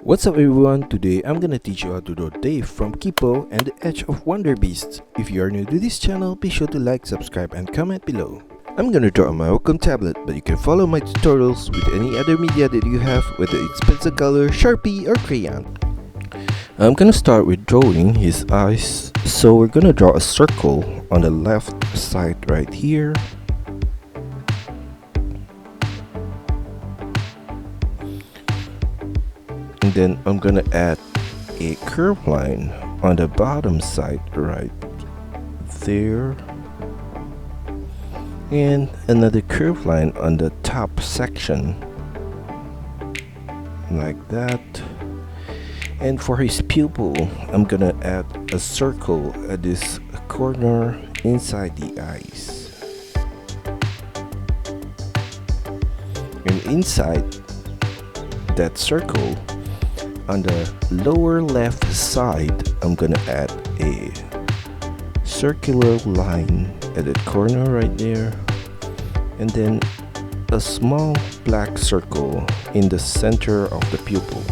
What's up everyone, today I'm gonna teach you how to draw Dave from Kipo and the Edge of Wonderbeasts. If you are new to this channel, be sure to like, subscribe and comment below. I'm gonna draw on my Wacom tablet, but you can follow my tutorials with any other media that you have, whether it's pencil color, Sharpie or crayon. I'm gonna start with drawing his eyes, so we're gonna draw a circle on the left side right here. And then I'm gonna add a curved line on the bottom side right there, and another curved line on the top section like that. And for his pupil, I'm gonna add a circle at this corner inside the eyes, and inside that circle on the lower left side, I'm gonna add a circular line at the corner right there, and then a small black circle in the center of the pupil.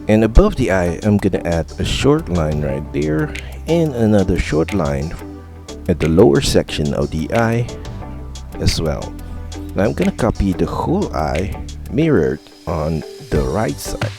And above the eye, I'm gonna add a short line right there and another short line at the lower section of the eye as well. Now I'm gonna copy the whole eye mirrored on the right side.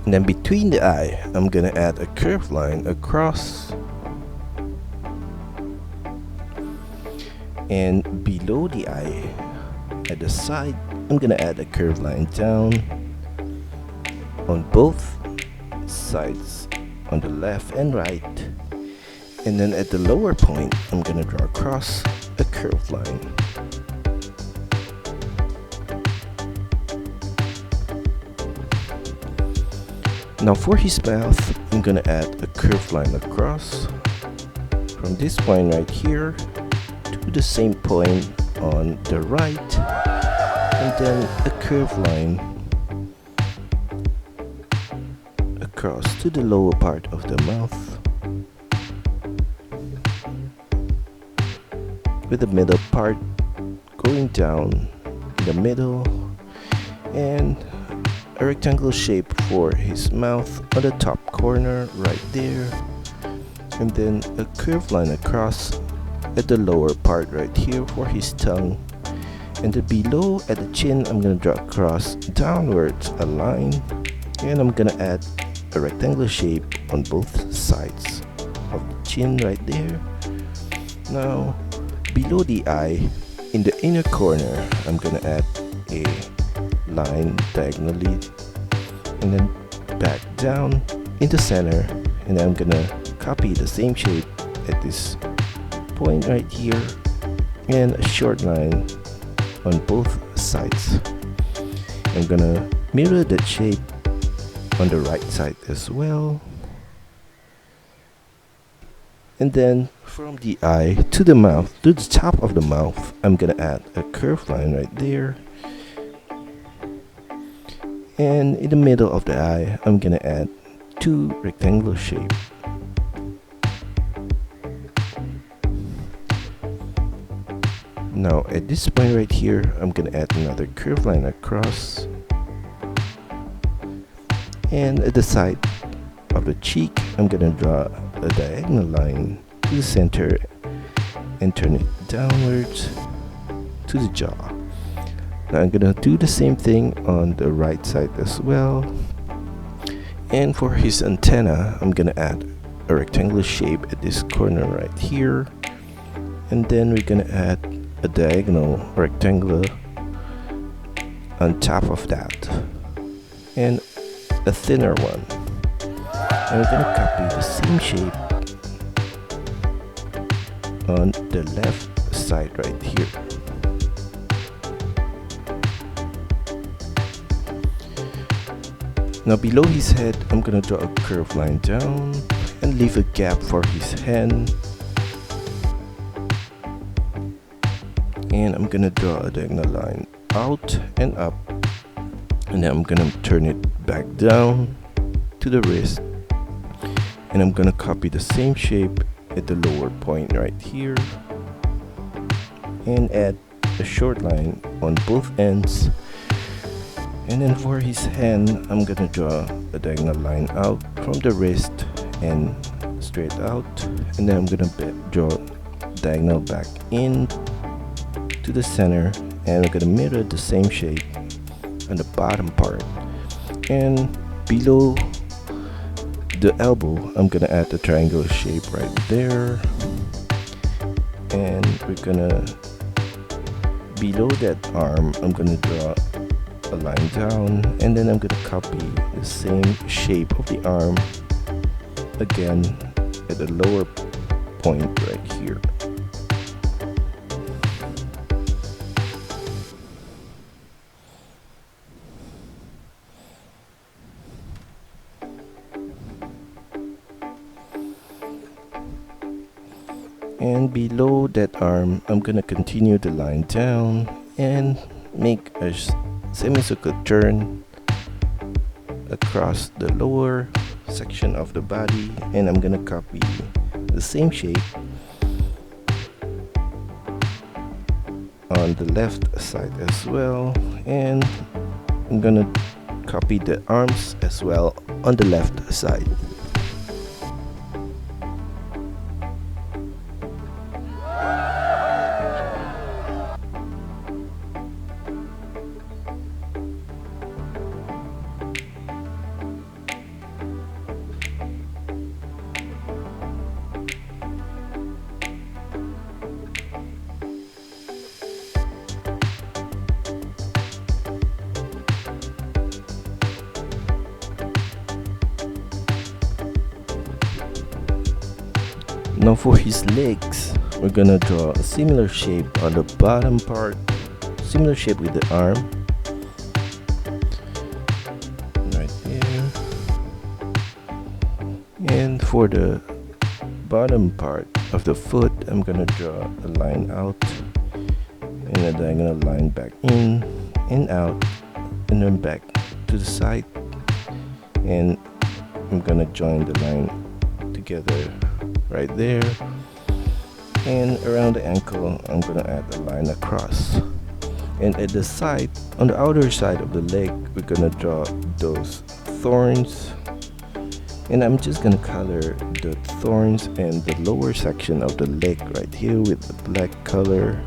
And then between the eye, I'm gonna add a curved line across, and below the eye at the side, I'm gonna add a curved line down on both sides, on the left and right. And then at the lower point, I'm gonna draw across a curved line. Now for his mouth, I'm gonna add a curved line across from this point right here to the same point on the right, and then a curved line across to the lower part of the mouth, with the middle part going down in the middle, and a rectangle shape for his mouth on the top corner right there, and then a curved line across at the lower part right here for his tongue, and the below at the chin, I'm gonna draw across downwards a line, and I'm gonna add a rectangular shape on both sides of the chin right there. Now below the eye, in the inner corner, I'm gonna add a line diagonally and then back down in the center, and then I'm gonna copy the same shape at this point right here and a short line on both sides. I'm gonna mirror that shape on the right side as well, and then from the eye to the mouth, to the top of the mouth, I'm gonna add a curved line right there, and in the middle of the eye, I'm gonna add two rectangular shape. Now at this point right here, I'm gonna add another curved line across, and at the side of the cheek, I'm gonna draw a diagonal line to the center and turn it downwards to the jaw. Now I'm gonna do the same thing on the right side as well. And for his antenna, I'm gonna add a rectangular shape at this corner right here, and then we're gonna add a diagonal rectangular on top of that, and a thinner one. And we're gonna copy the same shape on the left side right here. Now below his head, I'm gonna draw a curved line down and leave a gap for his hand. And I'm gonna draw a diagonal line out and up, and then I'm gonna turn it back down to the wrist, and I'm gonna copy the same shape at the lower point right here and add a short line on both ends. And then for his hand, I'm gonna draw a diagonal line out from the wrist and straight out, and then I'm gonna draw diagonal back in to the center, and we're gonna mirror the same shape on the bottom part. And below the elbow, I'm gonna add the triangle shape right there, and we're gonna, below that arm, I'm gonna draw a line down, and then I'm gonna copy the same shape of the arm again at the lower point right here. And below that arm, I'm gonna continue the line down and make a semicircular turn across the lower section of the body, and I'm gonna copy the same shape on the left side as well, and I'm gonna copy the arms as well on the left side. Now for his legs, we're gonna draw a similar shape on the bottom part, similar shape with the arm, right there. And for the bottom part of the foot, I'm gonna draw a line out and a diagonal line back in and out, and then back to the side, and I'm gonna join the line together right there, and around the ankle I'm gonna add a line across, and at the side, on the outer side of the leg, we're gonna draw those thorns, and I'm just gonna color the thorns and the lower section of the leg right here with the black color.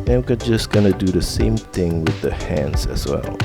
And we're just gonna do the same thing with the hands as well.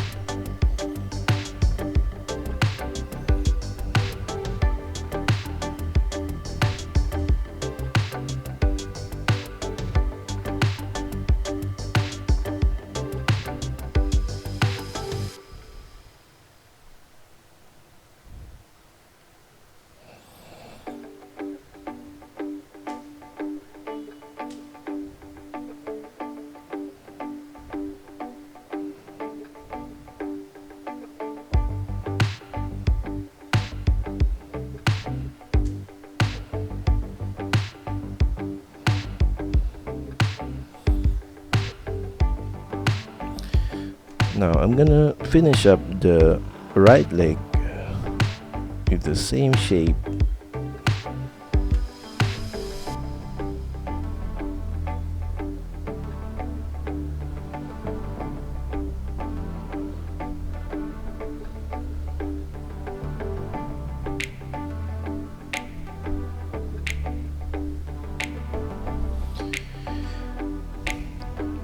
Now I'm gonna finish up the right leg with the same shape.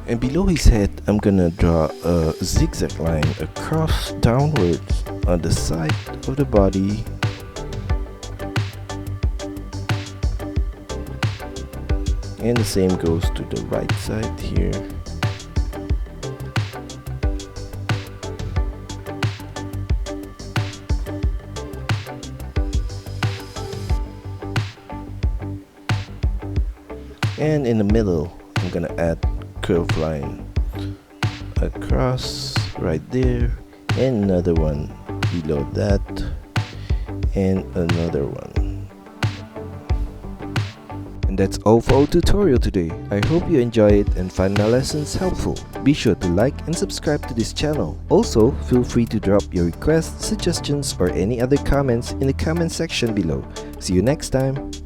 And below his head, I'm gonna draw a zigzag line across downwards on the side of the body. And the same goes to the right side here. And in the middle, I'm gonna add curved line across right there, and another one below that, and another one. And that's all for our tutorial today. I hope you enjoy it and find my lessons helpful. Be sure to like and subscribe to this channel. Also, feel free to drop your requests, suggestions, or any other comments in the comment section below. See you next time!